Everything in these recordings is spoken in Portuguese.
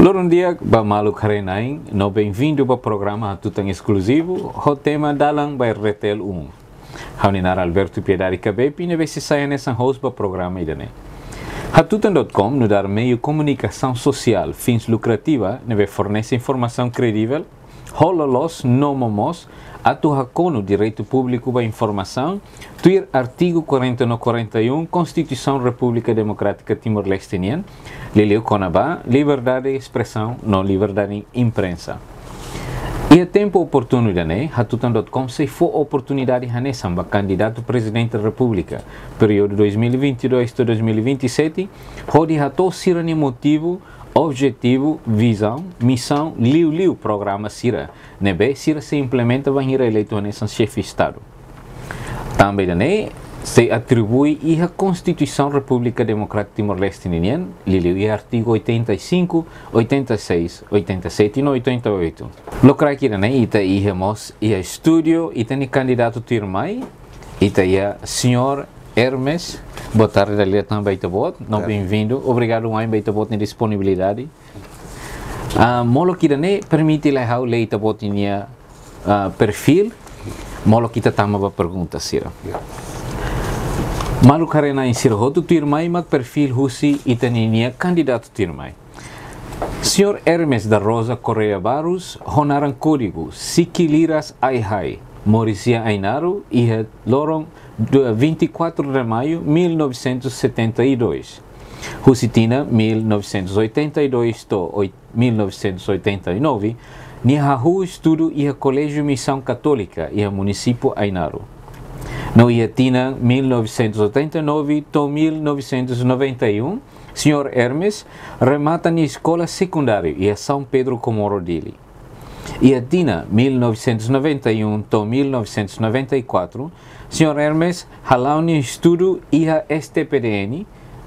Bom dia, Malu Karenain, no bem-vindo ao programa Hatutan Exclusivo, o tema dalang by Retel 1. Haulinar Alberto Piedade Cabepi, neve se saia nessa host do programa idane. Hatutan.com nos dá meio comunicação social, fins lucrativa, neve fornece informação credível, hololos, nomomos, atuhacono direito público da informação, tuir artigo 40-41, Constituição República Democrática Timor-Leste, leleu conaba, liberdade de expressão, não liberdade de imprensa. E a tempo oportuno, Hatutan.com se for oportunidade hanesam para candidato presidente da República, período 2022-2027, onde hatou sirani motivo, objetivo, visão, missão, liu programa Sira. Nebe Sira se implementa para ir eleito nessa chefe de Estado. Também se atribui a Constituição República Democrática Timor-Leste, liu e artigo 85, 86, 87 e 88. Locrai que ita ihemos ia estúdio e tem candidato tirmai, ita ia senhor Hermes. Boa tarde, Dalia também Beitabot. Não bem-vindo. Obrigado, Wayne Beitabot, na disponibilidade. Molo que permite levar o Beitabot em perfil. Molo que tama ba pergunta, Sira. Malu karena em Sira, tu tirmai mak perfil husi itaninia candidato tirmai. Senhor Hermes da Rosa Correia Barros, honaran código Sikiliras Aihai, Mauricia Ainaru e Lorong 24 de maio de 1972. Husitina 1982 to 1989, Nihahu estudo e a Colégio Missão Católica e a município Ainaru. No Iatina 1989 to 1991, Sr. Hermes remata na escola secundária e a São Pedro Comoro dele. Iatina 1991 to 1994, Sr. Hermes halau ni estudo e a STPDN,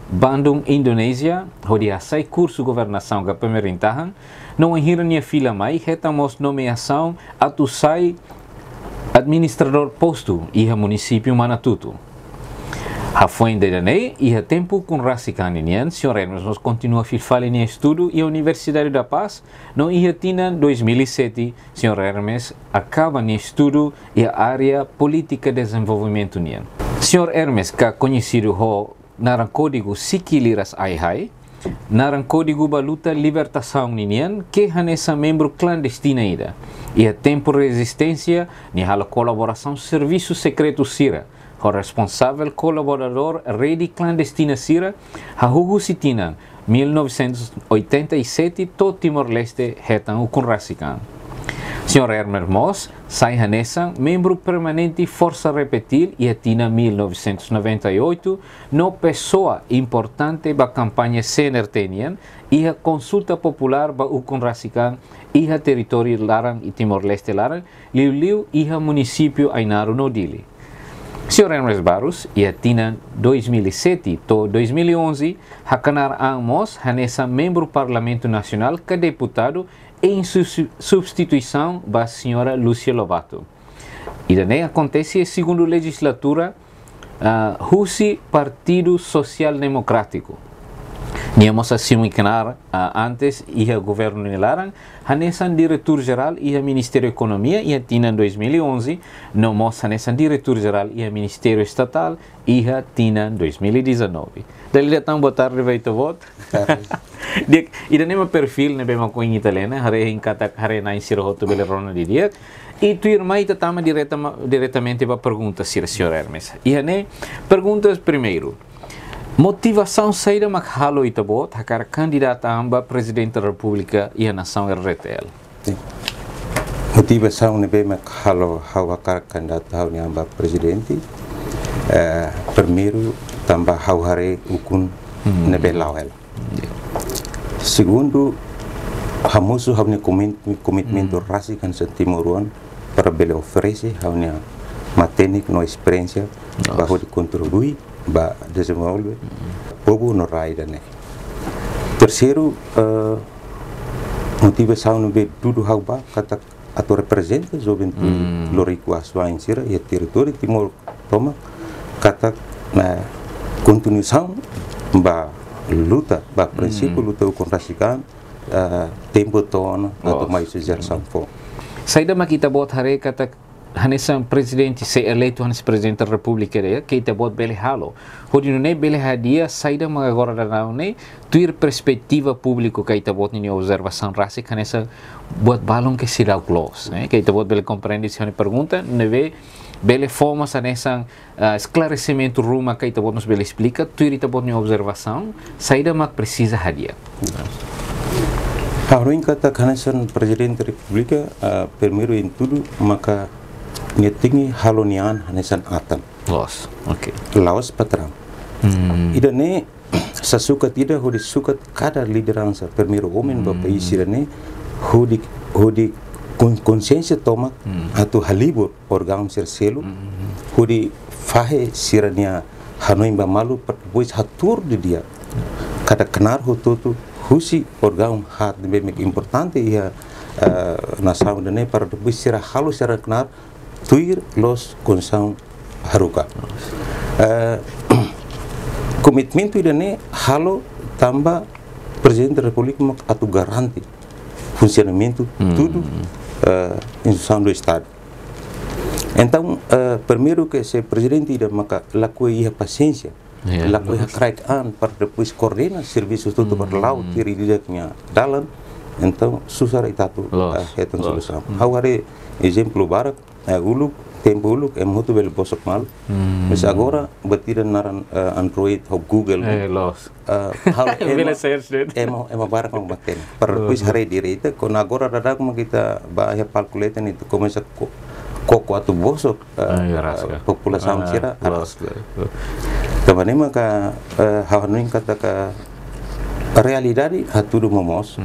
Bandung, Indonésia, onde a sai curso governação da pemerintahan, não enhira ni fila mai, retamos nomeação a tu sai administrador posto e a município Manatuto. A fuente de Danei e a tempo com Racicaninian, Sr. Hermes nos continua a filfar em estudo e a Universidade da Paz, no Iatina 2007, Sr. Hermes acaba em estudo e a área política de desenvolvimento nian. Sr. Hermes, que conhecido ho naran código Sikiliras Aihai, naran código ba luta libertação ninian, que hanessa membro clandestina ida, e a tempo resistência ni hala colaboração serviço secreto Sira, o responsável colaborador rede clandestina Sira, Hahuhu Sitinan, 1987, todo Timor-Leste retan o Kunrasikan. Sr. Hermes Moss, sai hanessa, membro permanente Força Repetir e atina 1998, no pessoa importante da campanha CNRTNian e a consulta popular ba o Kunrasikan e a território Laran e Timor-Leste Laran, liu e a município Ainaru no Dili. Sr. Hermes Barros, e atina 2007 to 2011, hakanar Amos, hanessa membro Parlamento Nacional que deputado em substituição da senhora Lúcia Lobato. E daí acontece a segunda legislatura Husi Partido Social Democrático. Níamos assim que antes e o governo Nilaran, hanessan diretor-geral e o Ministério da Economia e atina 2011, nomos hanessan diretor-geral e o Ministério Estatal e atina 2019. Dali datang boa tarde, Beitabot. E daí meu perfil ne bem com italiana, hare em kata hare na insiro bele rona de dia. E tu irmã tama diretamente para pergunta Sr. Hermes. E ane perguntas primeiro. Motivação saída makhalo itabot hakar candidata amba presidente da República e a nação RTL. Motivação ne bem makhalo hakar candidata amba presidente. Primeiro tambah hare ukun ne bem lawel. Segundo, hamusu havne commitmento rasi kan sentimuruan para bele oferece havne matenik no experiência bajo de contribuir ba desenvolver povo no raida ne. Terceiro, motivação no be tudo hauba kata atau representa juventude loriku aswa insira e território Timor toma kata na continuação ba luta, ba princípio luta o Kunrasikan tempo tono atau mais geração fo. Saída makita bot hare kata hanesan presidente se eleito hanes presidente da república dia que ita bot bele halo hodi no ne bele hadia saída mag agora da não ne tuir perspectiva público que ita bot ni observação raça que hanesa bot balon que será o close que ita bot bele compreende se hane pergunta ne ve bele formas hanesan esclarecimento ruma que ita bot nos bele explica tuir ita bot ni observação saída mag precisa hadia. Haruin kata hanesan presidente república primeiro em tudo maka ngetingi halonian hanesan atan. Los, okay. Laos patram. Ida ne sasuka tidak hodi suka kada liderança primeiro homem ba país ida ne hodi consciência toma atau halibur organ ser selo hodi fahe sirania hanoi ba malu pois hatur di dia kada kenar hututu husi organ hat bem importante ia nação ne para depois sira halu sira kenar tuir los consão haruka. Komitmen itu ne halo tambah presidente da república atau garanti funcionamento tudo instituição do estado. Então primeiro que se presidente ida maka laku ia paciência, laku ia kerajaan para depois coordena serviços tudo para laut tiri dia punya dalam. Então susah itu hetan solução. Haware exemplo barak uluk tempo uluk muito bel bosok mal mas agora batida naran Android ou Google hal ema barak ang baten para depois hari direita kon agora dadak kita bahaya calculator itu começa koko atau bosok populasi sira também maka hawanin kata ka realidade hatudo momos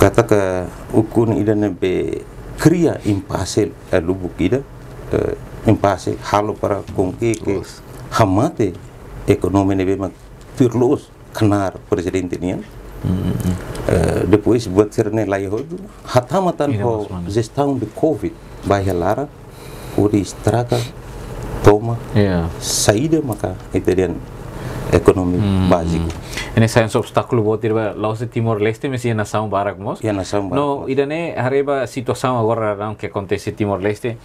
kata ka ukun idane be cria impasse a lubuk ida impasse halo para conque que hamate ekonomi nebe mak firlos kenar presidente nian depois buat serne lai hodu hatamatan ho gestão de covid bahia lara uri estraga toma saída maka italian ekonomi básico. Ini saya obstáculo buat dirba Laos de Timor-Leste mesti nação barak mos. No, idane hareba situação agora não que acontece Timor-Leste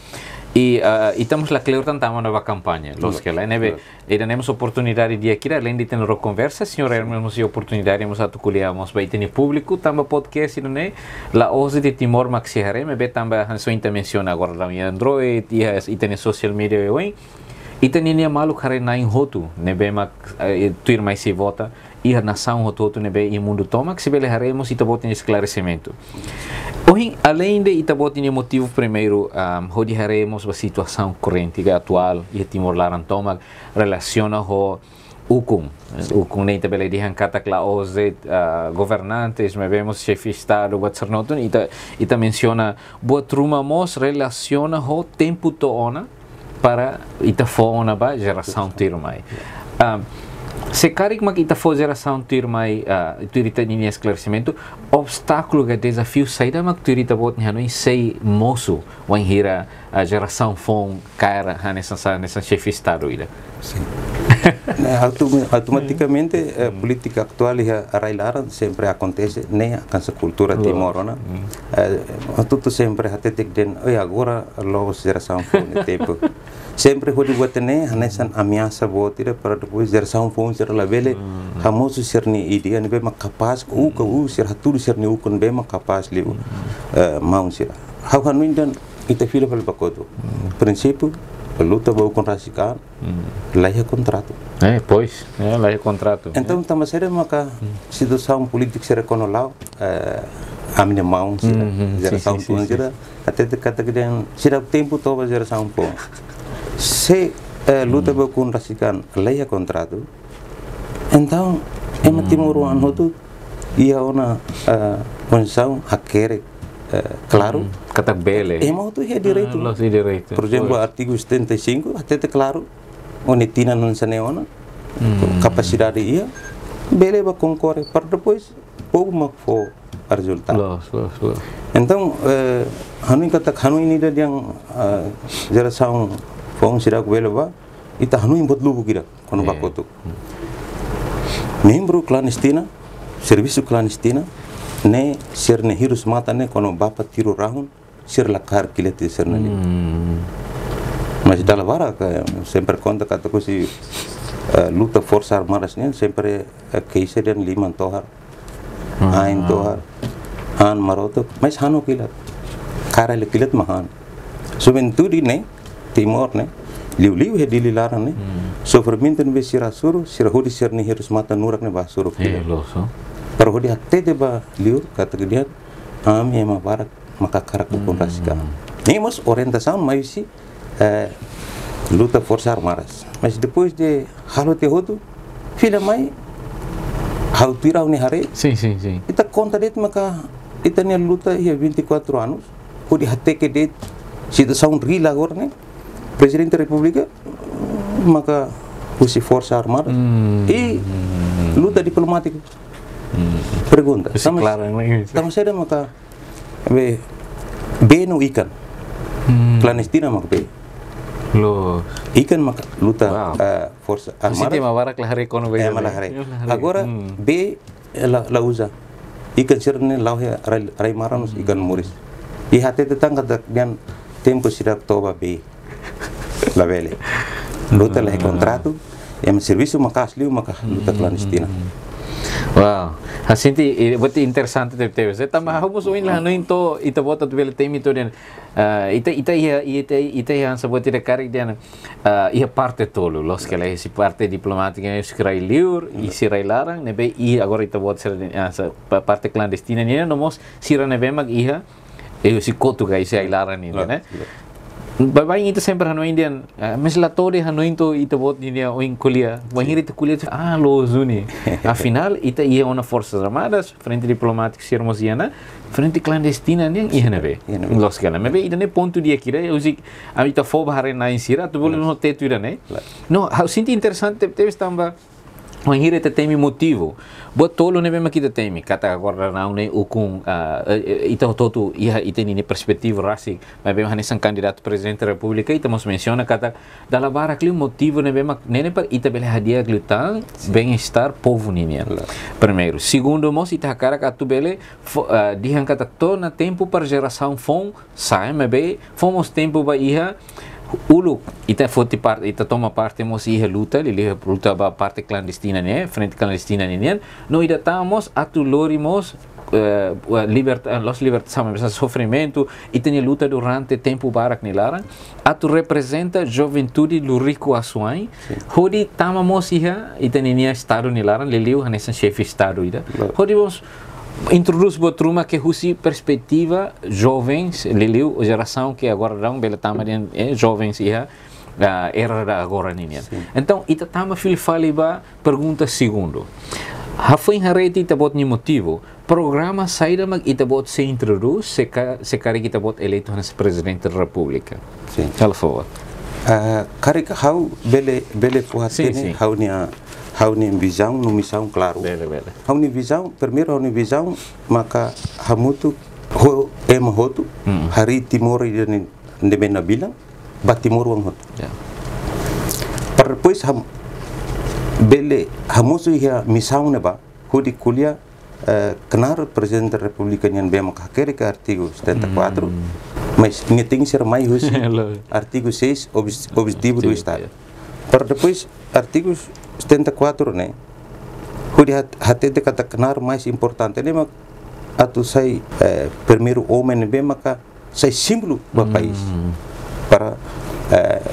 e estamos lá claro tentamos nova campanha. Los que lá nebe temos oportunidade de aqui além de ter uma conversa, senhor Hermes e oportunidade nos atuculiamos vai ter público também podcast idane Laos de Timor maxi hareme be também han sua intervenção agora lá em Android e tem social media e ita ninia malu kare nain hotu nebe mak tuir mais se vota e a nação hotu nebe e mundo toma que se bele haremos ita botin esclarecimento. Ohin além de ita botin motivo primeiro hodi haremos a situação corrente atual e Timor Laran toma relaciona ho ukum neita bele dihan kata klaus governantes me vemos chefe estado wat sernotun ita menciona buat rumah mos relaciona ho tempo toona para ita fona ba geração tirmai se carik mak ita fo geração tirmai turita ni esclarecimento obstáculo que desafio saída mak turita bot ni hanoi sei moço wan hira a geração fon cara nessa chefe estado ida sim automaticamente política atual e a railaran sempre acontece nem a cansa cultura timorona tudo sempre até den agora logo geração fon tempo sempre hodi watene hanesan ameaça botira para depois geração fon ser la vele hamoso ser ni ideia ni bem capaz o ser haturu ser ni o kon bem capaz liu mau ser how hanuindan ita fila val pakoto princípio luta vou com rasicar laia contrato pois laia contrato então tama ser maka situação política ser konolau a minha mão geração fon ser até kata que den será tempo toba geração fon se luta vou com rasicar laia contrato então ema Timor hotu ia ona condição a querer claro kata bele ema tu é direito por exemplo artigo 75 até claro onde tina non saneona capacidade ia bele va concorre para depois pouco mak fo resultado então hanu kata hanu ini dia yang geração fong sidak bele va ita hanu imbot lubu kira kono bakotu membro clandestina serviço clandestina ne ser ne hirus mata ne kono bapa tiro rahun ser lakar kileti ser ne mas dalla vara sempre conta kata ko si luta força armadas ne sempre keise den liman tohar ain tohar han maroto mas hano kilat kara le kilat mahan juventude ne timor ne liu he dililaran ne sofrimento ne sira suru sira hodi ser ne hirus mata nurak ne ba suru para hodi hatte de ba liu kata kemudian ami ema barak maka karak pun rasika ni mas orientação mais luta força armadas mas depois de halo te hotu filha mai hal tirau ni hare sim ita conta det maka ita ne luta ia 24 anos hodi hatte ke det situação real agora né presidente da república maka usi força armada e luta diplomática pergunta estamos ada maka be no ikan clandestina maka be lo ikan maka luta força armada sistema barak la hari kono be agora be la usa ikan sirne lauhe rai maranus ikan muris e hate tetangga dan tempo sidak toba be la vele luta la contrato e serviço maka asli maka luta clandestina. Wow, hasinti buat interessante teve. Saya tambah hapus uin lah noin to ita bota tu bela temi to den ita yang sebut tidak karik dan ia parte tolo los que la si parte diplomática é skrai liur e si rai larang nebe i agora ita bota ser parte clandestina ni nomos sira nebe mag iha e si kotu ga isi ai larang ni né. Babai itu sempre hano indian, mas lá todo hano into ita bot dia oin kuliah, wahir itu kuliah lo zuni. Afinal ita ia uma forças armadas, frente diplomática sermosiana, frente clandestina nem ia nebe. Los kala, mebe ida ne ponto dia kira, usik ita foba hare na insira, tu boleh no tetu ida ne. No, hau sinti interessante teve tamba wahir itu temi motivo. Buat tolo nebe makita temi kata agora não ne ukung ita totu ia ita ni perspectiva rasik mas bem hanesan candidato presidente da república ita mos menciona kata dala bara kli motivo nebe mak nene par ita bele hadia glutan bem-estar povo ninia primeiro segundo mos ita cara katu bele dihan kata to na tempo para geração fom sai mebe fomos tempo ba ia ulu ita foti parte ita toma parte mos ia luta ba parte clandestina né frente clandestina né no ida tamos atulorimos los libertação sofrimento e tem luta durante tempo barak nilara atu representa juventude lurico asuai hodi tamamos ia ita ninia estado nilara leliu hanesan chefe estado ida hodi vos introduz botruma que husi perspectiva jovens leliu geração que agora dão bela tamadien jovens ia era da agora ninia então ita tama fil faliba pergunta segundo hafoi hareti ita bot ni motivo programa saída mag ita bot se introduz se kari kita bot eleito nas presidente da república sim fala favor kari hau bele fuhatene hau ni visão no missão claro hau ni visão primeiro hau ni visão maka hamutu ho hotu hari timor ide ne bena bilang ba timor wang hotu depois bele hamusu ia missão ne ba hudi kuliah kenar presidente da república nian be maka kere ke artigo 74 mas ni ting ser mai husi artigo 6 objetivo do estado para depois artigo 74 né hudi hate de kata kenar mais importante ne mak atu sai primeiro homem be maka sai símbolo do país para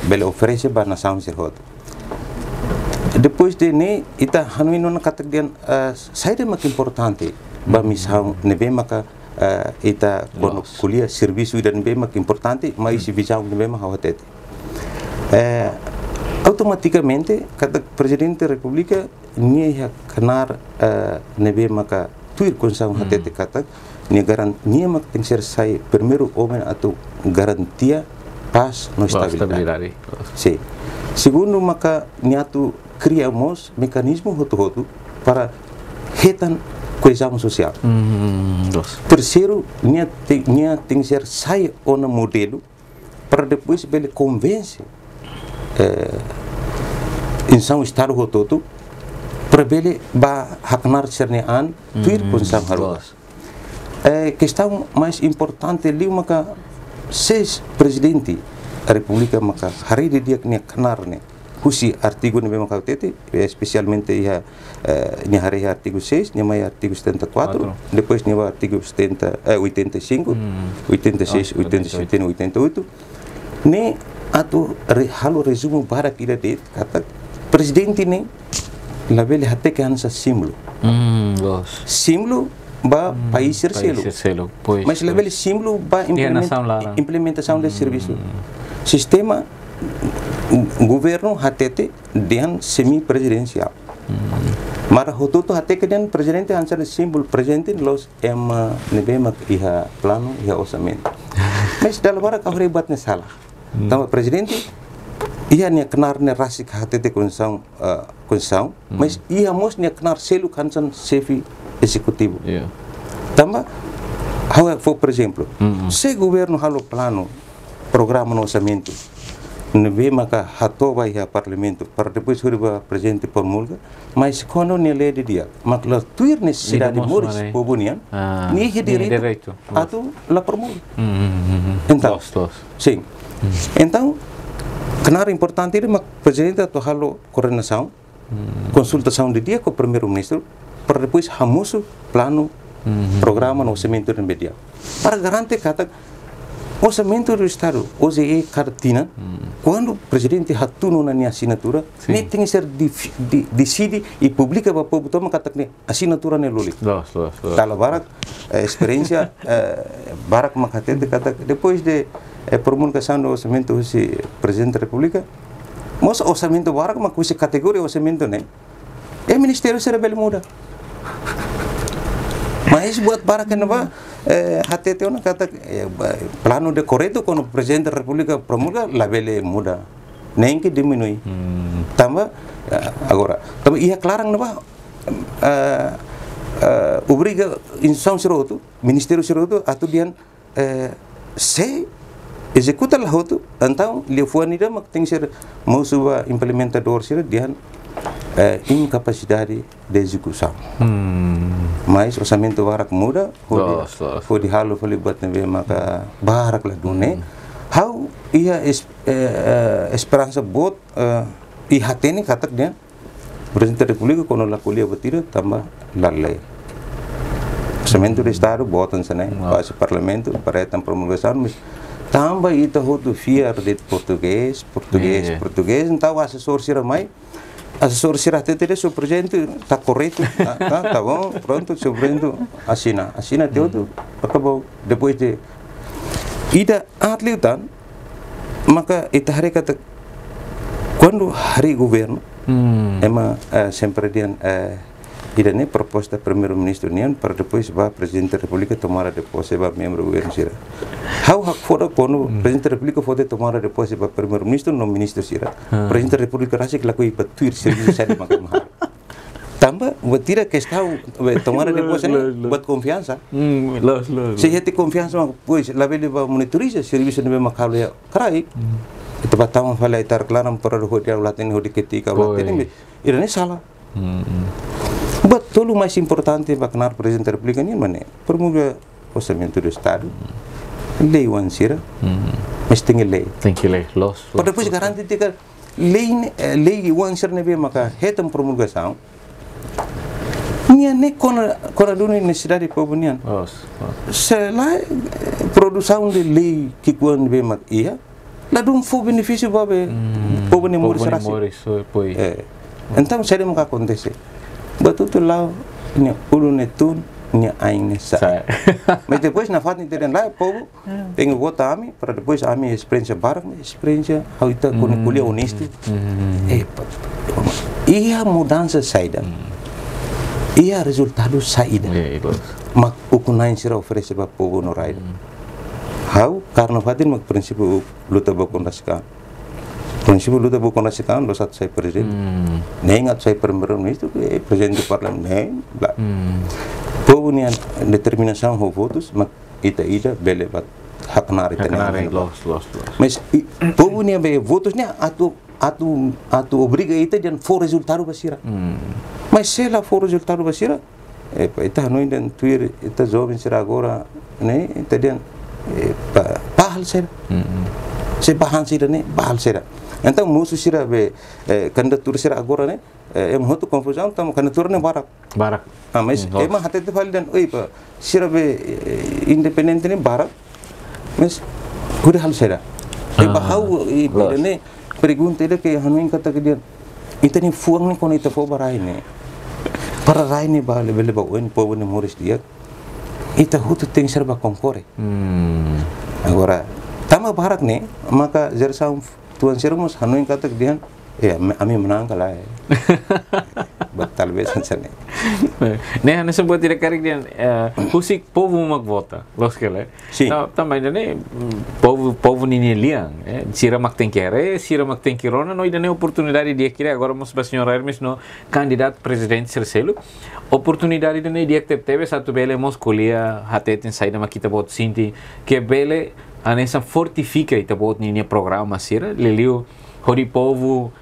bele oferece ba nação ser hoto depois de ne ita hanuin na katagian saída mak importante ba missão ne be maka ita kono kuliah serviço dan be mak importante mas visão ne be mak hawatete automaticamente kata presidente da república nia kenar nebe maka tuir konsang hatete kata nia mak tem ser sai primeiro homem atau garantia paz no estabilidade sim segundo maka niatu criamos mecanismo hotu para retan coesão social terceiro nia tem ser sai ona modelo para depois bele convence insang estado hototu para bele ba haknar cernean tuir pun sam haruas questão mais importante ali maka seis presidente da República maka hari di dia kena kenar ne husi artigo ne maka tete especialmente ia ni hari artigo 6 ni mai artigo 74 depois ni artigo 85 86 87 88 ne atau halo resumo barak ida det kata presidente ne label hatte kan sa símbolo símbolo ba país selo mas label símbolo ba implementação de serviço sistema governo hatete dengan semi presidencial mara hotuto hate ke dan presidente ansar símbolo presidente los nebema iha plano iha orçamento mas dalam bara ka rebat ne salah tama presidente ia nia kenar ne rasik hatete konsão mas ia mos nia kenar selo kansan chefe executivo tamba por exemplo se governo halo plano programa no orçamento nebe maka hatoba ia parlamento para depois huriba presidente promulga mas quando ne lei dia makla tuir necessidade moris pobunian ni direito atau la promulga então sim então kenar importante ini mak presidente atau halo coordenação consultação de dia com o primeiro-ministro para depois hamusu plano programa no orçamento de media para garantir kata orçamento do Estado OZE cartina quando o presidente hatuno na assinatura nem tem que ser decide e publica para o povo toma kata assinatura ne loli kalau barak experiência barak makatete kata depois de promulgação do orçamento do presidente da República mas orçamento barak makusi kategori orçamento ne ministério será bel muda mas buat barak kenapa HTT ona kata plano de correto quando o presidente da República promulga labele muda nem que diminui tambah agora tambah ia clarang napa obriga instituição siroto ministério siroto atau dian se executa lah hotu então lefuanida mak tem ser mau suba implementador sira dian incapacidade de execução mas orçamento barak muda foi de halo foi buat nebe maka barak lah dune how ia esperança bot ihateni katak dia presidente da República quando la kuliah batira tambah lalai orçamento do Estado botam sana base parlamento para etam promulgação mas tambah itu hotu fiar de português então assessor sira mai assessor sira tete so presidente tá correto tá bom pronto so presidente assina tudo acabou depois de ida atliutan maka ita hari kata quando hari governo sempre dia ida ne proposta primeiro-ministro nian para depois va presidente da República tomar depois va membro governo sira how hak foda quando presidente da República foda tomar depois va primeiro-ministro no ministro sira presidente da República rasik lakui patuir serviço sari maka mahal tambah buat tidak questão tomar depois buat confiança se hati confiança pois labele va monitoriza serviço ne makalo ya karai itu batang fala itar klaram para hodia ulatin hodi ketika ulatin ini salah betul mais importante para presidente da República ni mana promulga orçamento do Estado lei wansira mas tem lei para depois garantir que lei wansira ne maka hetam promulgação nia ne kona dunia necessidade pobunian sela produção de lei que quando be mak ia la dum fo benefício babe pobunian morisarasi então saya maka acontece betul lá nia ulu netun nia aing nessa mas depois na fato entender lá povo tem vota ami para depois ami experiência barak experiência how ita com kuliah honesto ia mudança saída ia resultado saída mak ukunain sira oferece para povo no raida how karena fatin mak prinsipio luta bakondaskan prinsipio luta bakondaskan lo satu saya presiden nengat saya primeiro-ministro presidente do parlamento povo nian determinação ho votos mak ita bele bat hak nari tenang mas povo nian be votos nia atu obriga ita dan for resultado basira mas se la for resultado basira ita hanoi dan tuir ita jovem sira agora ne ita dian bahal sira se bahan sira ne bahal sira então musu sira be candidatura sira agora ne hotu confusão tamo candidatura ne barak mas emang hati te fali dan oi pa sira be independente ne barak mas udah hal sira bahau ne pergunta ele que hanoi kata ke dia ita ni fuang ni kon ita fo barai ne para rai ni ba lebe ba uen po ne moris dia ita hutu ting serba konkore agora tama barak ne maka jersam tuan sermos hanoi kata ke dia ami menang kala batal besan sene ne hana sebut tidak karik dia husik povo magvota loskele também ne povo nini liang sira mak tem que sira mak tem que rona no ida ne oportunidade dia kira agora mos ba senhor Hermes no candidato presidente Cercelo oportunidade ne dia teve satu bele mos colia hatetin saída makita bot sinti que bele anessa fortifica ita bot nini programa sira lelio hori povo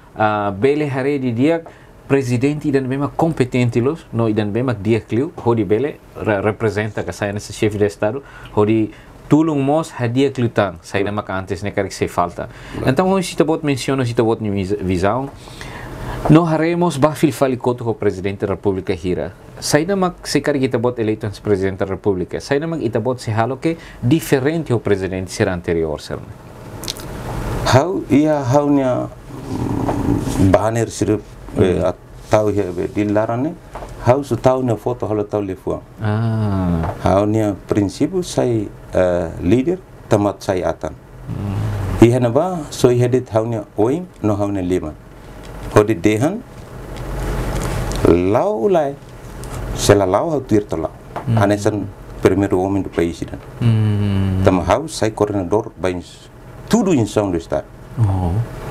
bele hare di dia presidente dan memang competente los no dan memang dia kliu hodi bele representa que saya nesse chefe de estado hodi tulung mos hadia klutan saya nama antes ne karik se falta então hoje se bot menciona se bot ni visão no haremos bafil falikoto ko presidente da república hira saya nama se karik kita bot eleito presidente da república saya nama kita bot se halo que diferente o presidente ser anterior ser how nya banner sirup tahu ya di larane how su tahu na foto halo tahu lefuang how nya prinsip saya leader tamat saya atan iya na ba so ihedit how nya oing no how nya lima hodi dehan lau lai sela lau how tuir tolau anesan primeiro homem do país dan tam how saya coordenador bain tudo em São do Estado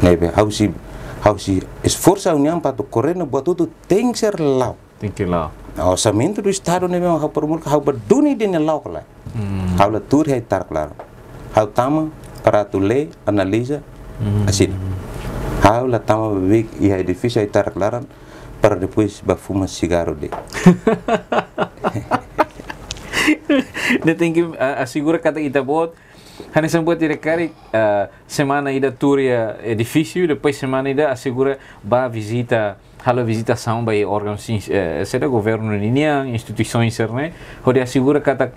nebe how si esforça a união para correr no botuto tem que ser lau. Tem que lau. O orçamento do Estado nebe how promulga how berduni de lau kala. How la tur hai tar claro. How tama para tu lei analisa assim. How la tama bebek e é difícil hai tar claro para depois ba fuma cigarro de. Ne tem que assegura kata kita bot Hanya sembuat tidak kari semana ida turia é difícil, depois semana ida assegura ba visita, halo visitação ba órgãos será governo ninia, instituições né, onde assegura kata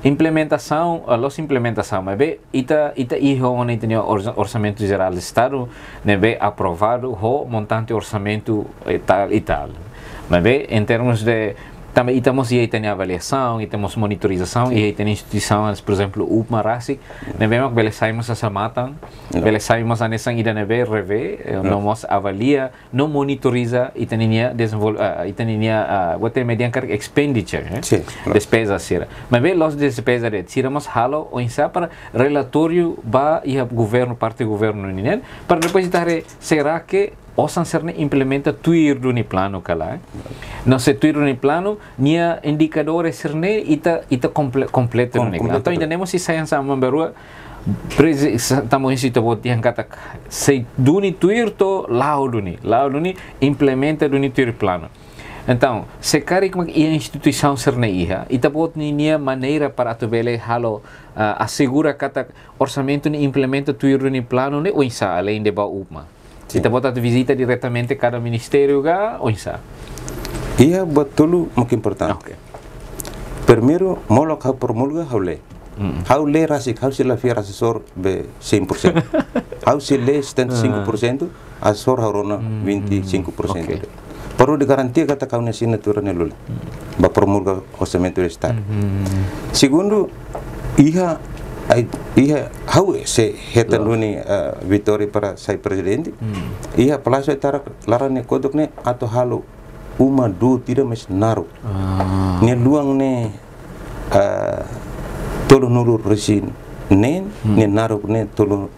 implementação, los implementação, mas be ita iho onde tem orçamento geral do estado, né be aprovado o montante orçamento e tal, mas be em termos de também temos aí tem avaliação, e temos monitorização, e aí tem instituições, por exemplo, o UPMA-RASIC, nós vemos que eles saímos a Samatan, eles saímos a nessa ida neve rever, nós avalia, não monitoriza e tem desenvolve, e tem botar mediante expenditure, despesa sira. Mas bem los despesa de tiramos halo ou insa para relatório ba e governo parte governo ninen, para depois estar será que osan serne implementa tuir do ni plano kala no se tuir do ni plano nia indicadores serne ita completo no ni então ainda nemos si sayan sa mamberua estamos em situação yang kata se do ni tuir to lao do ni implementa do ni tuir plano então se cari como a instituição serne iha ita bot ni nia maneira para tu bele halo assegura kata orçamento ni implementa tuir do ni plano ne ou insa além de ba UPMA. Kita bota visita diretamente cada ministério ga ou isso? Iya betul mungkin importante. Okay. Primeiro molok how promulga how le. How le rasik how sila fiar asesor be 100%. How sila 75% asesor harona 25%. Okay. Perlu digarantia kata kau assinatura nelul. Ba promulga orçamento do estado. Segundo iya how se hetan duni vitória para sai presidente ia plaso tar larane kodok ne atau halo uma du tidak mes naru ne luang ne tolo nuru resin ne naru ne tolo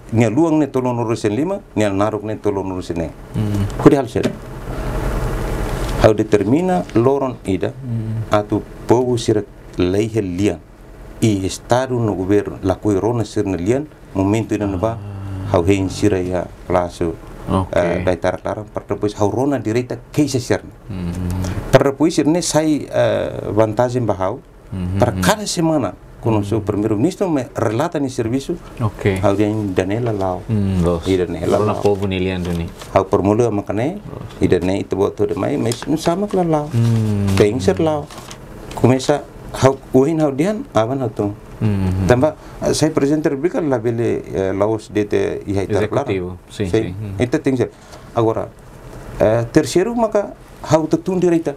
ne luang ne tolo nuru resin 5 ne naru ne tolo nuru resin ne kuri hal sera how determina loron ida atau povo sira leihe lian e estado no governo la coirona ser nelian momento ina ba how hein sira ya plazo dai tar claro para depois how rona direita que se ser para depois ne sai vantagem bahau para cada semana quando o primeiro-ministro me relata no serviço alguém danela lá e danela lá povo niliando ni ao formula makane e danela itu buat tuh demai mas sama kelar lá penser lá começa how uhin how dian aban how tu tambah saya presiden republik lah bele laos dete ihai terlar sim itu tinggal agora terceiro maka how tu tundirita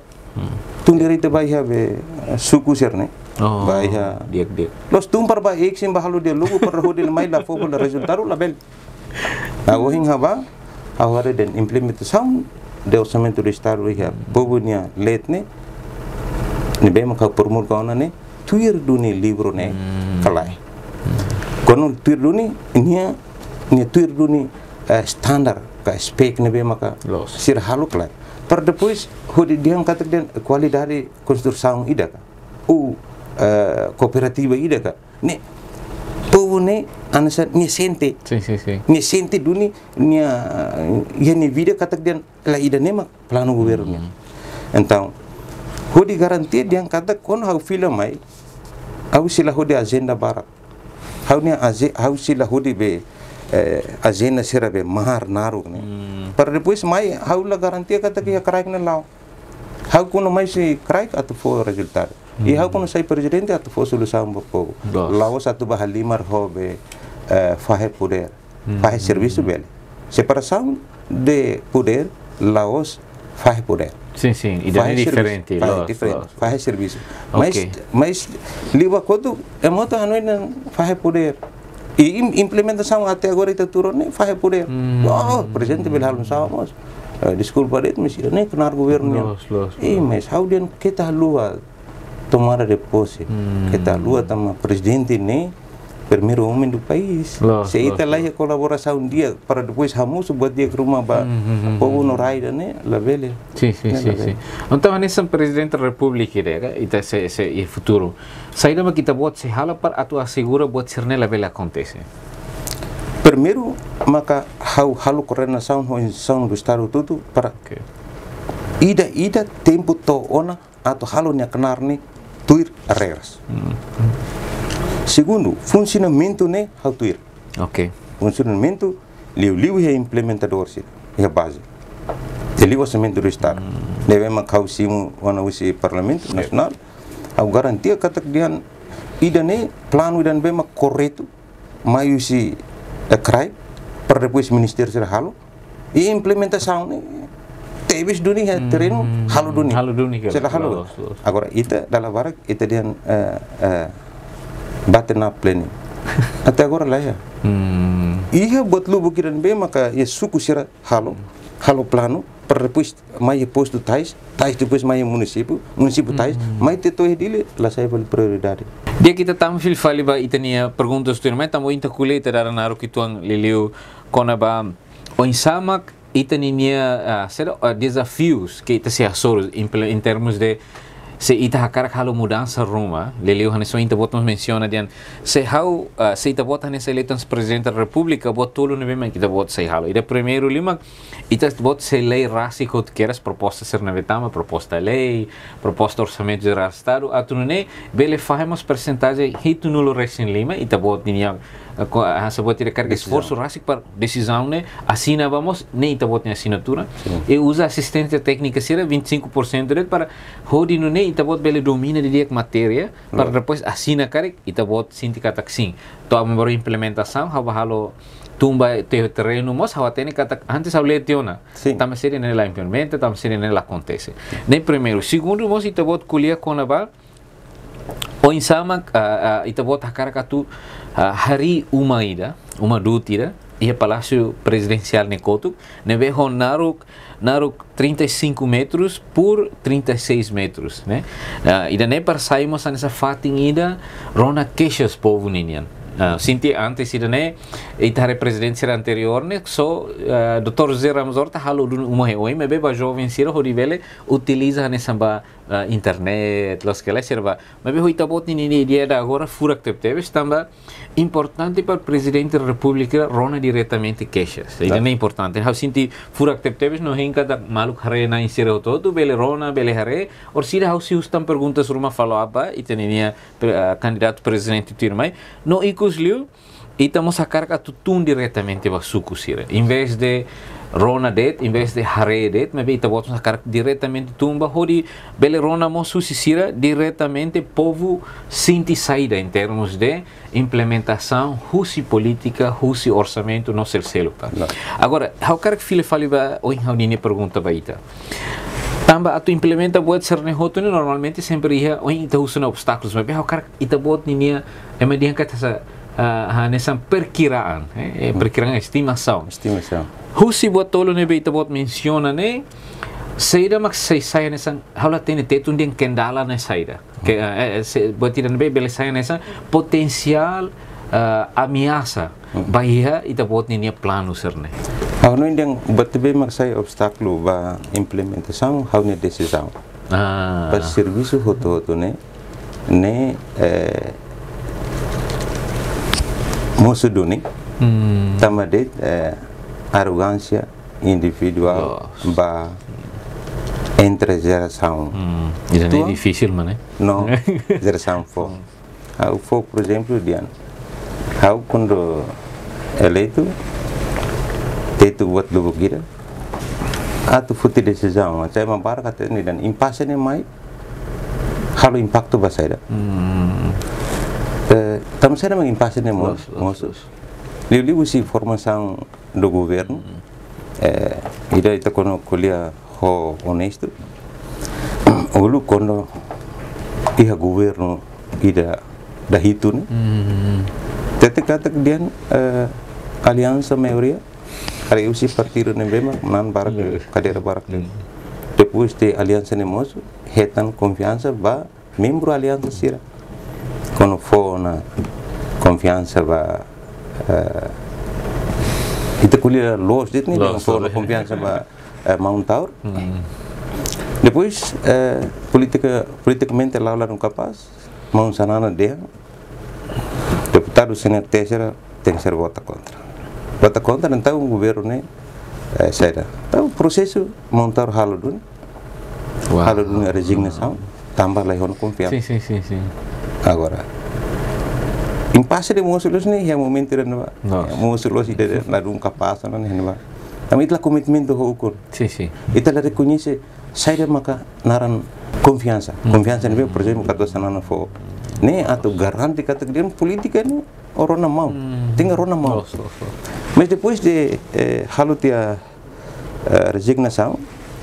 vai have suku serne vai ha dia los tumpar ba ek sim bahalo de logo para hodel mai la fofo la resultado la bel wohin haba agora den implementação de orçamento do estado ia povonia letne ne bem ka promulgona ne tuir duni livro ne kalai kono tuir duni nia tuir duni standar ka spek ne bem ka sir halu kalai per depois hodi diang kata den qualidade construção ida ka cooperativa ida ka ne povo ne anasa ni sente ni sente duni ni vida kata den la ida ne mak plano governo então hodi garantia diang kata kon hau film mai hau sila hodi agenda barat hau sila hodi be agenda sira be mahar naru ne para depois mai hau la garantia kata que crack na lao hau kuno mai si crack atau for resultado e hau kuno sai presidente atau for solução bo povo lao satu bahalimar hobe fahe poder fahe serviço bele separação de poder laos fahe poder sim e daí diferente fahe serviço mas liba kodo emoto hanoi na fahe poder e implementação até agora está turun ne fahe poder presidente belhal sama desculpa det mas ne kenar governo mas how den kita lua tomara de posse kita lua tama presidente ne primeiro homem do país se ita lá a colaboração dia para depois hamus buat dia ke rumah ba povo no raida ne la vele sim então nesse presidente da república ita se e futuro saída ma kita buat se hala para atu assegura buat sirne la vele acontece primeiro maka halu coordenação do estado tudo para ida tempo to ona atau halu nya kenar ni tuir regras segundo funcionamento ne how tuir funcionamento liu é implementador se é base ele orçamento do estado deve mak hau simu wana usi parlamento nasional au garantia kata dian ida ne plano dan bema correto mayu si crai para depois ministério ser halo e implementação ne tebis dunia terreno halo dunia sela halo agora ita dalam barak ita dian batena planning até agora lá ya ia buat lu bukiran be maka ya suku sira halo plano para depois mai posto tais depois mai município tais mai teto dile la sai prioridade dia kita tamfil fali ba itania perguntas tu mai tamo inta kuleta dara naru kituang liliu konaba o insamak itania desafios que ita se asor em termos de se ita hakarak halo mudança Roma leleu haneso inta botamos menciona dian se ita bota nessa eleições presidente da república bot tolo nebe man kita bot se halo ida primeiro lima ita bot se lei rásico que eras proposta ser na vetama proposta lei proposta orçamento geral estado atunune bele fazemos percentagem hitu nulo recém lima ita bot dinia se pode ter carga esforço rásico para decisão né assina vamos nem ita bot assinatura e usa assistência técnica será 25% para hodi no ita bot bele domina de dia matéria para depois assina carek ita bot sindicato sim to baru implementação halo tumba terreno mas hawa tene kata antes haule tiona tama seria nela implementa tama seria nela acontece nem primeiro segundo mos ita bot kuliah konaba o insama ita bot hakarakatu hari uma dutira ia palácio presidencial Nekotuk neveho naruk 35 metros por 36 metros né ida ne para saímos nessa fatin ida rona queixas povo ninian sinti antes ida ne ita presidência anterior né so Dr. Zé Ramos Horta halo uma me beba jovem sira hodivele utiliza nessa internet, los que lá serva. Mas bem, hoje bot ni ideia da agora furak teve também importante para o presidente da República rona diretamente queixas. Isso é importante. Eu sinto furak teve não tem cada maluco hare na insira todo, bele rona, bele hare. Or se há se ustam perguntas uma follow up e tem candidato presidente Tirmai, não icusliu e estamos a carga tutun diretamente para suco sira. Em vez de rona det, em vez de hare det, mas bem, estamos a carga diretamente tumba, hori bele rona mo susisira diretamente povo sinti saída em termos de implementação, husi política, husi orçamento, não ser selo. Agora, eu quero que filho fale ba, oi, eu nem pergunta ba ita. Tamba atu implementa buat serne hotu ni normalmente sempre ia oi ita usuna obstáculos, mas bem, eu quero ita buat ni é median kata sa nessa perkiraan, perkiraan estimação. Husi buat tolo ne be ita buat menciona ne saída mak saya nessa haula tem tetun dia kendala na saída. Que buat tidak be bele saya nessa potensial ameaça bahia ita buat ni plano serne. Hau não yang betul mak saya obstáculo ba implementação hau ne decisão. Para serviço hotu ne musuh dunia, tambah arrogância individual, ba entre geração. Isso é difícil, mano. Não, geração for. Hau for, por exemplo, Dian. Hau quando eleito, tetu buat lubu kita, atu futi decisão, saya membar kata ni dan impasse ni mai, halu impacto basaida. Estamos sendo uma impasse de moços. Livro se formação do governo, e daí está quando colhia honesto. Olu quando ia governo ida da hitu, tete kata dia aliança maioria, hari usi partido nembema nan barak kader barak. Depois de aliança nemoso, hetan confiança ba membro aliança sira. Quando for na confiança ba itu kuliah los dit ni dengan for confiança ba Mount Tower. Depois politicamente lá não capaz, Mount Sanana dia deputado senhor terceira tem que ser vota contra então o governo né saída. Então o processo Mount Tower haludun resignação tambah lagi confiança. Sim. Agora, impasse de musulos ni yang momento na musulos ide na dum kapasa na henba. Tapi itulah komitmen do hukum. Sim. Itulah reconhece saída maka naran confiança. Confiança ni por exemplo kata sanana fo. Ne atau garanti kata dia politika ni orang na mau. Tinggal orang na mau. Mas depois de halutia resignação,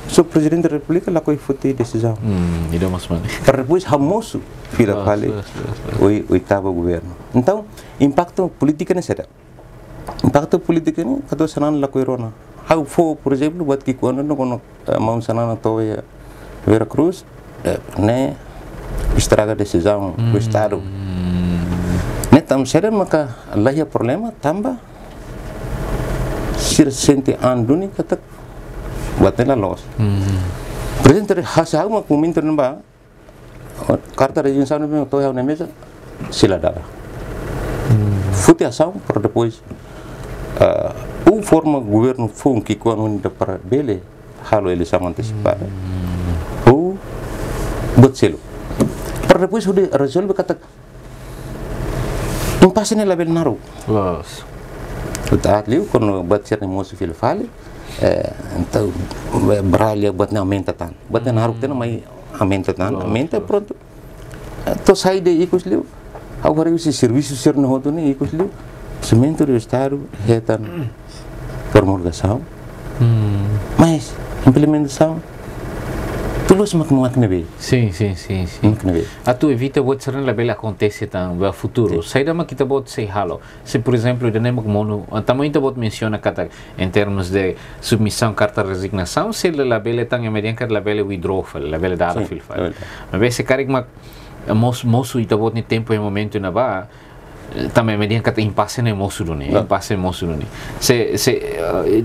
so presidente da República lá coi futi decisão. Itu mas mana. Para depois hamoso fila kali oitavo governo. Então, impacto político nesse ada. Impacto político ni kata sanan lá coi rona. Hau fo por exemplo buat kikuan no kono mau sanan to ya Veracruz ne estraga decisão do estado. Ne tam sere maka lá ya problema tamba sir sente anduni kata buatnya los. Presente hasil mak momento namba karta registração memang toh yang nemesa sila dara. Futi asam por depois forma governo fun que quando para bele halo eleição antecipada. Buat selo. Por depois sudah resolve kata impasse ni label naru. Los. Udah liu kono buat cerita emosi fil fale. Então Braille buatnya aumenta tan, buatnya naruh tena mai aumenta tan, aumenta pronto. To sai de ikut liu, agora esse serviço ser no outro nem ikut liu, cimento do estado hetan promulgação, mas implementação tulus mak nebe. Sim. Atu evita buat seren label acontece tan ba futuro. Sai da kita buat sei halo. Se por exemplo de nemak mono, também kita buat menciona kata em termos de submissão carta resignação, se label tan emedian kat label withdraw, label dala fil file. Mas se karik mak mosu ita buat ni tempo e momento na ba também median kata impasse ne mosu duni, impasse mosu duni. Se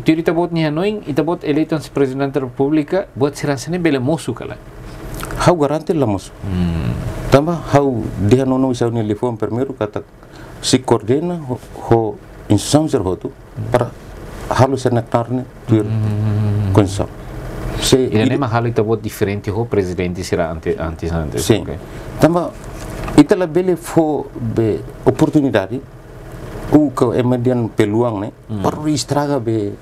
teori ita buat ni Hanoi, ita buat eleito presidente da República, buat seransene bele mosu kala. How garanti lamos. Tambah how dia nono bisa ni telefon primeiro kata si coordena ho instituição ser hotu para halu senectarne tuir konsum. Se ele nem hal itu buat diferente ho presidente será anti. Sim. Tambah ita la bele fo be oportunidade o que é median peluang né para estraga be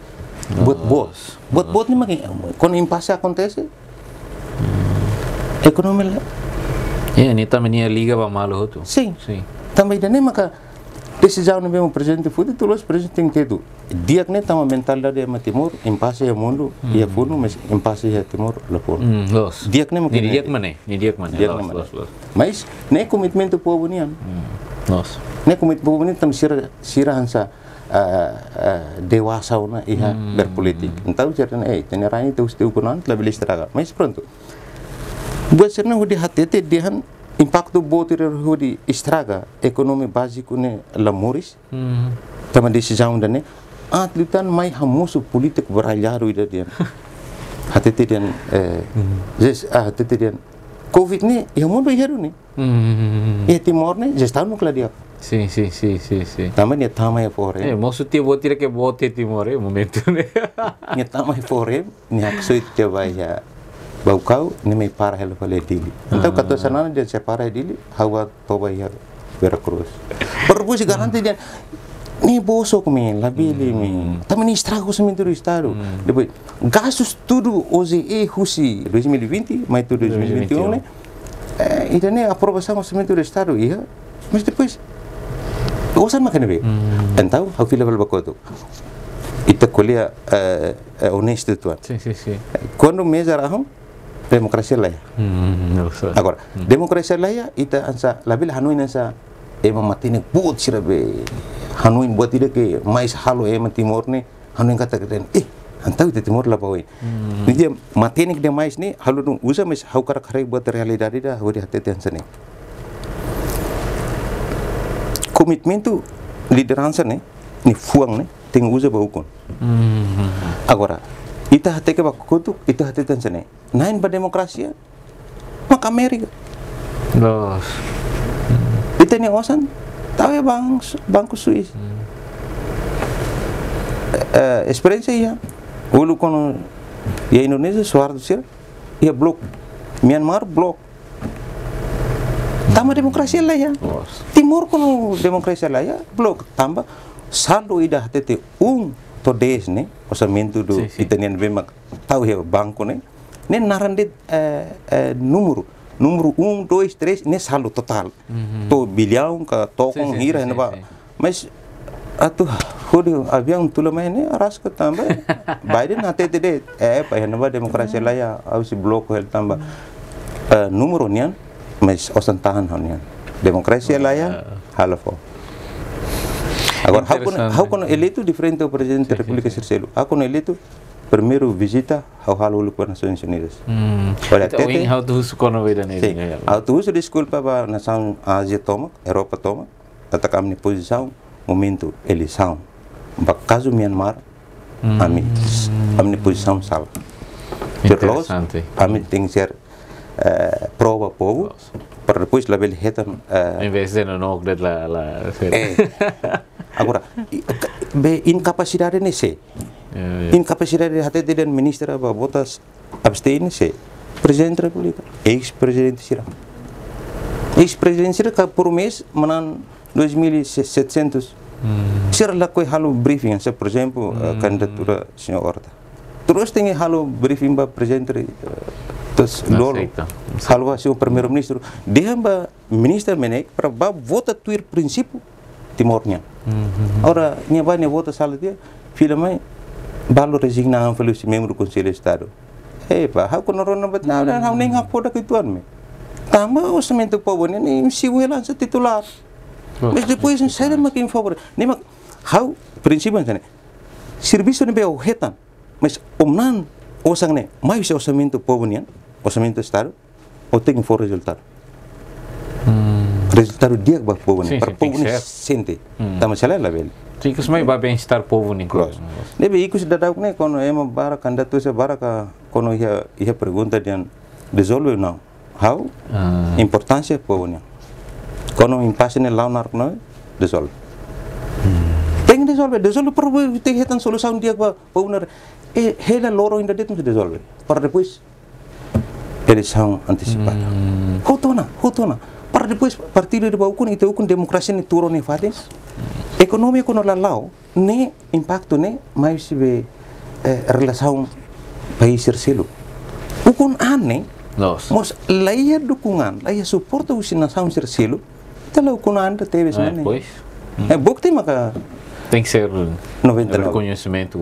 buat ni maki quando impasse acontece economia ini também a liga va mal ho tu. Sim. Também dane maka decisão no mesmo presidente foi tudo os presidente tem que ter dia que tama mentalidade é Timor impasse é mundo e é fundo mas impasse é Timor lá fora dia que nem dia que mana mas nem commitment do povo nian nem commitment povo nian tam sira hansa dewasa una iha berpolitik então cerita tem rani tu teu kunan lebih estraga mas pronto buat serna hudi hati dia impacto botir hudi estraga ekonomi básico ne lamoris tama decisão dane atlitan mai hamusu politik beralharu ida dia hati dia hati dia covid ni yang mundo iharu ni Timor ni just tahu nukla dia sim também dia tama ya fore maksudnya botir ke botir Timor momento ni ni tama ya fore ni aksuit dia ya bau kau ni mai parah helo pale dili então kata sana dia separa dili hawa toba ya Veracruz perpus garanti dia ni bosok me labili me também estrago semente do estado depois gastos tudo OZE husi 2020 mais tudo 2021 né e daí a aprovação do semente do estado ia mas depois usan makan be então how feel level bakoto ita kuliah honesto tuan sim quando mesa raham demokrasi lah ya. Agora, demokrasi lah ya, ita ansa labil hanuin ansa matine buat sirabe hanuin buat tidak ke mais halo Timor ni hanuin kata keten antau itu Timor lah bawin. Ni dia matine ke dia mais ni halu dong usa mais hau karak hari buat realidade dah hodi hati ansa ni. Komitmen tu liderança ni fuang ni tem usa baukon. Agora ita hati ke bakutu ita hati ansa ni. Nain berdemokrasi maka Amerika kita ni osan tahu ya bangku Swiss experiência ya ulu kono ya Indonesia suara sir ya blok Myanmar blok tambah demokrasi lah ya Timor kono demokrasi lah ya blok tambah saldo ida tete to des ne orçamento do italiano bem tahu ya banco ne nem narande número 1, 2, 3 nem saldo total to bilhão ka tokong hira ne ba mas atuh hodi avião tula mai ne arasca também Biden até de pa ne ba demokrasi lah ya au si bloco hel tamba número nian mas osan tahan honian demokrasi lah ya halafo agora how kono eleito diferente do presidente da República Sircelo ako no eleito primeiro visita ao halo para Nações Unidas. Olha, tem how to kono vida nele. How to desculpa para nação Ásia toma, Europa toma, até a minha posição momento eleição. Ba caso Myanmar, a minha posição sal. Terus, a minha tem que ser prova povo para depois lá ele retam. Em vez de não que lá. Agora, incapacidade nesse. Incapacidade de hati dan minister apa botas abstain se presidente da República ex-presidente Sira ka por mês manan 2.700 Sira lá coi halo briefing se por exemplo candidatura senhor Horta terus tem halo briefing ba presidente terus lolo halo se o primeiro ministro dia ba minister menek para ba vota tuir prinsípio Timornya ora nya ba nya vota sala dia filmai balu resignação pelo membro do Conselho de Estado. Pá, how kono ron bat na how nem hapoda kituan me. Tama orçamento povo nem se uela sa titular. Mas depois sai makin favor. Nem how prinsipio né. Serviço ne be ohetan. Mas omnan osang ne mai se orçamento povo nian, orçamento Estado, o tem for resultado. Resultado dia ba povo ne, para povo ne sente. Tama sala la bel. Chicos, mai ba bem-estar povo nin cross. Deve ikut dadak ne kono ema bara candidato se bara ka kono ia pergunta dian resolve não. how importância para a União. Quando impasse ne lá na não resolve. Tem que resolve para ter que solução dia para uma hela loro ainda dentro resolve. Para depois eleição antecipada. Hutona. Para depois partido de baukun itu ukun demokrasi ni turun ni fatin. Ekonomi kono lalau ne impacto ne mais be relação país terceiro. Ukun aneh. Mas laia dukungan, laia suporta usi nação terceiro. Kalau ukun anda teve sebenarnya. Pois. Bukti maka tem que ser 99 reconhecimento.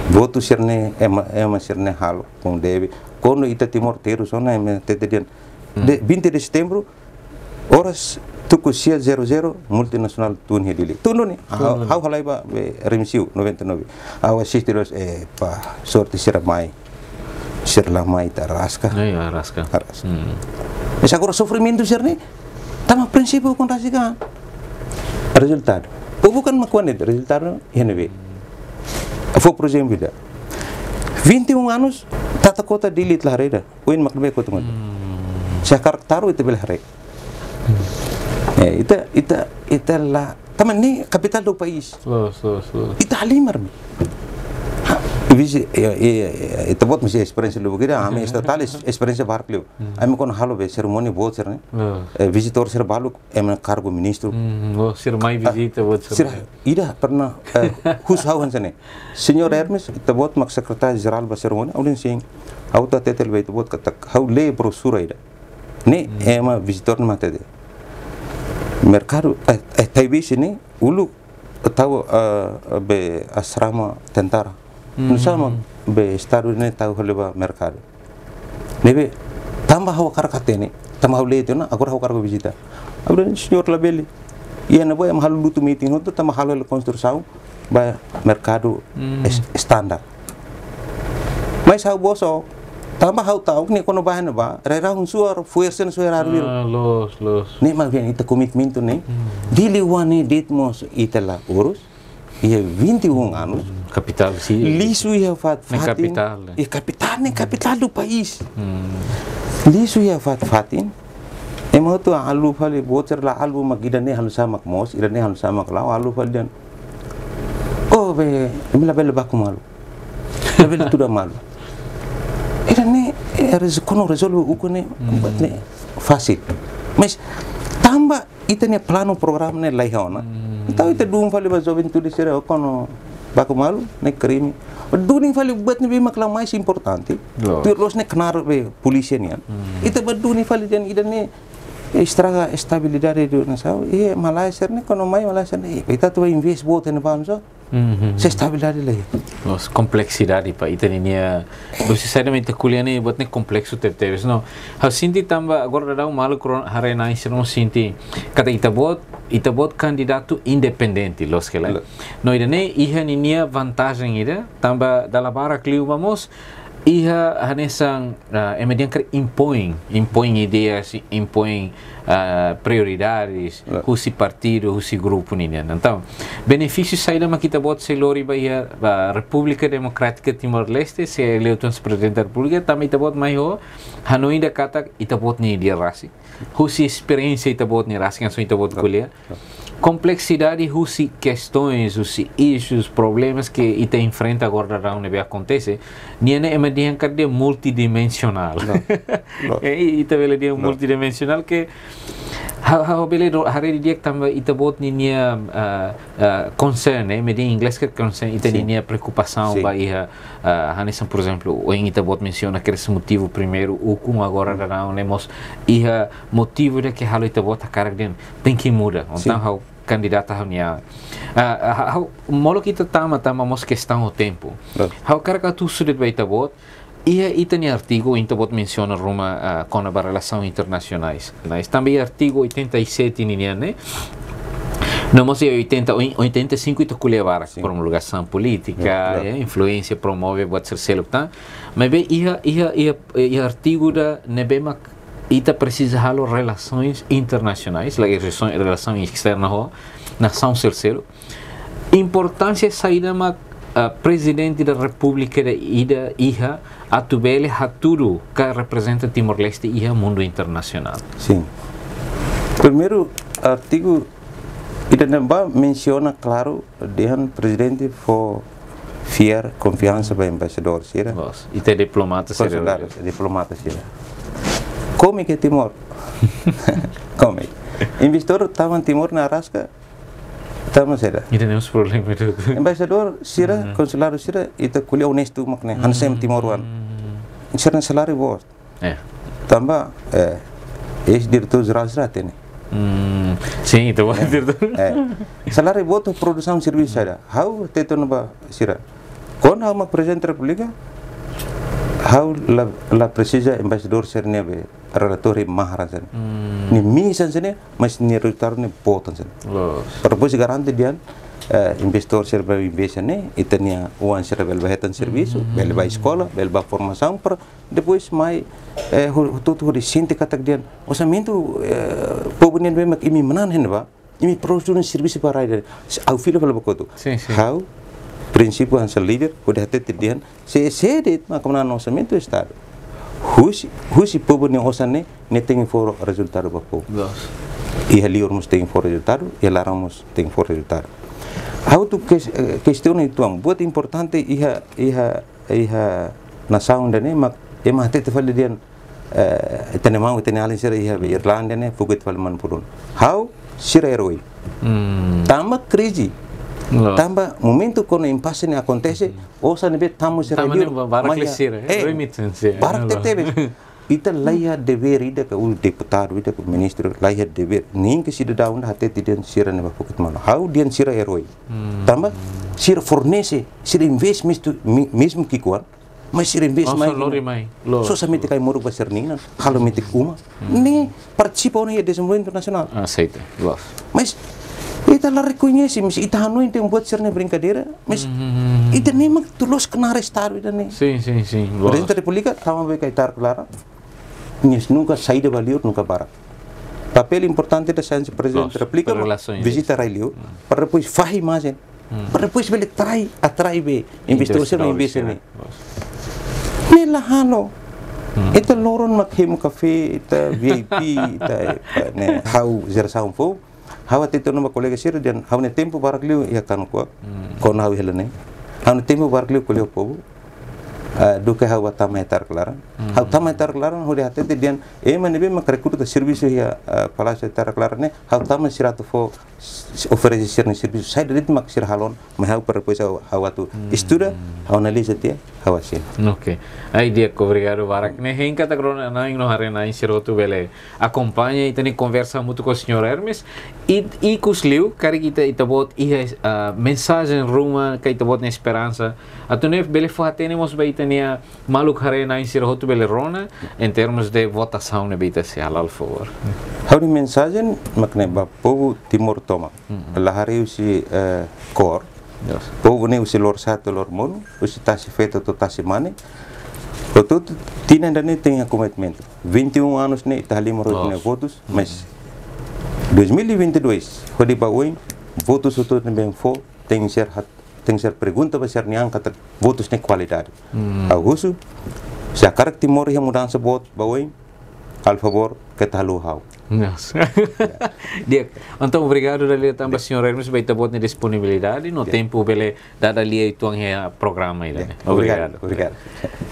Voto serne ema serne halo com deve. Quando ita Timor teru sona ema tetedian. De 20 de setembro horas tuku sia 00 multinacional tun hedili. Tuno ni. How halai ba remisiu 99. Awa sistiros pa sorte siramai. Sirlamai tarasca. Arasca. Mas agora sofrimento serne. Tama prinsipio com rasika. Resultado. Bukan makuan itu resultado ini. Foi por exemplo vida. 21 anos tata kota dilit lah reda. Uin maknanya kota ngod. Syakar taruh itu belah reda. Ita lah. Taman ni kapital do país. Ita alimar. Itu buat mesti experience lu begitu. Kami total experience barclay. Kami kon halo be ceremony buat cerne. Visitor ser baluk emen cargo ministro. Ser mai visita buat cerne. Ida pernah husauan sana. Senhor Hermes itu buat mak sekretariat geral ba ceremony. Aulin sing auta tetel be itu buat katak. Hau le brosura ida. Ni ema visitor mata de. Mercado TV sini ulu tahu be asrama tentara. Nusama be estado ne tahu haleba mercado. Nebe tambah hawa karakate ne tambah le itu na agora hawa kargo visita. Abran senhor labeli. Ia na boy mahal lutu meeting itu tambah halal construção ba mercado standar. Mas hau boso tambah hau tahu ni kono bahan ba rera hunsuar fuersen suara arwir. Los. Ne mas bien itu komitmen tu ne. Dili wane ditmos itela urus. Ia 21 anos. Capital sim. Liso ia fatin. Capital. Capital do país. Liso ia fatin. Emang tu alu fali bocer la alu magidane halu sama mos, idane halu sama kalau alu fali dan. Oh be, mila bela baku malu. Bela tu dah malu. Idane kono resolve ukone batne fácil. Mas tambah itane plano program ne lai haona. Tahu itu dua kali bahasa juventude sera kono baku malu ne crime. Dua kali buat ne makla mais importante. Tu los ne kenar be polisi ni. Itu dua kali dan idane estraga estabilidade do nação. Malaysia ne kono mai Malaysia ne. Kita tu invest buat ne pamso. Se estabilidade lagi. Os complexidade pa ita niya. Necessariamente kuliane buat ne complexo teteves no. Hau sinti tamba agora dau malu kron hare na isno sinti kata ita buat candidato independente los que lá. No idane iha niya vantagem ida tamba dala bara kliu vamos iha hanesang emedian ker impõe ideias, impõe prioridades, husi partido, husi grupo niya. Então, benefícios saída mas kita buat selori ba República Democrática Timor-Leste se eleito presidente da República também ita buat maior Hanoi da kata ita buat ni dia rasi. Husi experiência ita buat ni rasi kan so ita buat kuliah. Complexidade, husi questões, husi issues, problemas que ita enfrenta agora onde acontece, niene emedian kade multidimensional. Ita vele dia multidimensional que how bele hari dia tambah ita bot ninia concern, media inglês que concern ita ninia preocupação ba iha hanesan por exemplo, o em ita bot menciona que esse motivo primeiro o com agora onde mos iha motivo de que halo ita bot a cara tem que mudar. Então how candidata hanya molo kita tama mos questão o tempo. How cara que tu sudet ba ita bot ita ni artigo inte bot menciona Roma com a relação internacionais. Mas também artigo 87 né? No mos 85 ita kulevar promulgação política, influência promove bot ser selo tá. Mas bem ia artigo da nebema ita precisa halo relações internacionais, relação externa ho nação ser selo. Importância saída ma presidente da República da Ida Iha atubele haturu que representa Timor-Leste Iha mundo internacional. Sim. Primeiro artigo Ida Namba menciona claro dengan presidente for fiar confiança para embaixador sira. E tem diplomata sira. Diplomata sira. Como que Timor? Como? Investor estava em Timor na Arasca. Estamos sira. E temos problema itu. Embaixador sira, consulado sira, itu kuliah honesto makne. Hansem Timoruan. Sira salário bos. Tambah ex-diretor geral sira tene. Sim, itu diretor. Salário bos tu produção serviço sira. How teto naba sira. Kon how mak presidente República? How la precisa embaixador sira nebe relatori maharan. Ni minisan sini mas ni rutar ni botan sen. Propos garanti dia investor serba investa ne itania uang serba belbahetan serviço, belba escola, belba formação para depois mai tudo de sinte katak dia orçamento povo nem bem mak imi manan henba imi produção serviço para aí au fila belba koto. How prinsípio hansel líder udah hati dia se det mak manan orçamento estado. Husi povo ni osane ne tem for resultado para povo. E ali ormos tem for resultado e lá ormos tem for resultado. How tu questão itu buat importante iha nação dane mak emah te fal dian tene mau tene alin sira iha Irlanda ne fuget fal man purun. How sira eroi. Tambah crise. Tambah momento quando impasse ne acontece, osa ne bet tamu sira liur. Barak lesira, remittance. Barak teve. Ita laia dever ida ke ul deputado ida ke ministro laia dever ning ke sida daun hate tidian sira ne bafuket mana. How dian sira eroi. Tambah sira fornece, sira invest mesmo kikuan, mas sira invest mai. So samete kai moru basir ning kalau mitik uma. Ni participa na desenvolvimento internacional. Aceita. Mas ita la reconhece, mas ita hanu inte buat sirne brincadeira, mas ita nem tulos kena arrestado ita ne. Sim. Presidente da República tava bem kaitar clara. Nis nunca saída valiur nunca para. Papel importante da ciência presidente da República visita Railio para depois fazer imagem. Para depois ele atrai be investor se não investe ne. Nela hano. Ita loron makhim café, ita VIP, ita ne how zersaum fo. Hawa tito nama kolega sir dan hawa ne tempo barakliu ya kan ko kon hawa helene. Hawa ne tempo barakliu kolio povo. Duke hawa tamai tar klaran. Hawa tamai tar klaran hode hatete dian manebe mak recruta serviço ya palácio tar klaran ne hawa tamai sirato fo oferece sirne serviço sai de mak sir halon ma hawa para depois hawa tu estuda hawa analisa dia hawa sir. Ok. Aí dia obrigado barak ne hein kata krona na no hare na siroto bele acompanha e tem conversa muito com o senhor Hermes e kusliu kari kita itabot mensagem ruma ka itabot na esperança atune bele fo tenemos beitania maluk hare na siroto bele rona em termos de votação ne beita se halal favor. Hawa mensagem makne ba povo Timor toma. La hari usi kor. Povo ne usi lor satu lor mono usi tasi feito to tasi mane. Betul, Tina dan tem commitmento. 21 anos ne Italima rotina votos, mas 2022, hodi bawin votos itu também for tem ser pergunta besar ni angkat votos ne qualidade. Agusu, se a cara Timor ia mudança voto bawin, al favor que talu hau. Dia, então obrigado dali também senhor Hermes vai ter boa disponibilidade no tempo bele dada ali itu ang programa ida. Obrigado.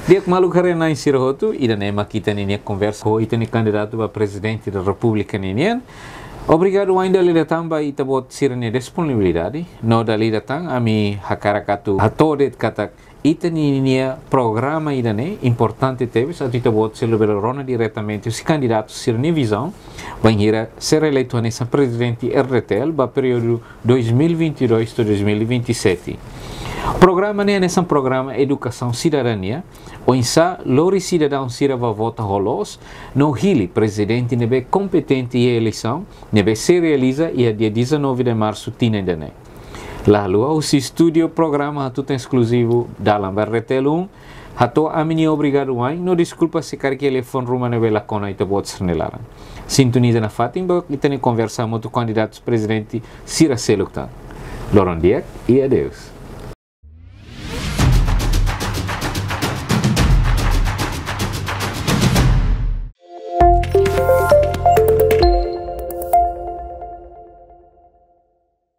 Dia malu kare na insirhotu ida nema kita ni conversa ko itani candidato a presidente da República Ninian. Obrigado ainda ali também ita bot sirne disponibilidade no dali datang ami hakarakatu hatodet katak itani nia programa idane importante teve sa ita bot celebrarona diretamente os candidatos sirne visão vai ser eleito nessa presidente RTL para período 2022 a 2027. Programa nessa programa Educação Cidadania, onde lori cidadão sirva vota rolos, no hili presidente nebe competente e eleição, nebe se realiza e a dia 19 de março tinendane. Lalu o estúdio programa tudo exclusivo dalam RTL 1, hato amini obrigado ai, no desculpa se quer que telefone rumah nebe la kona ita bot sernelaran. Sintoniza na fatin ba kita ni conversamos com candidatos presidente Sira Seluktan. Loron Diak e adeus.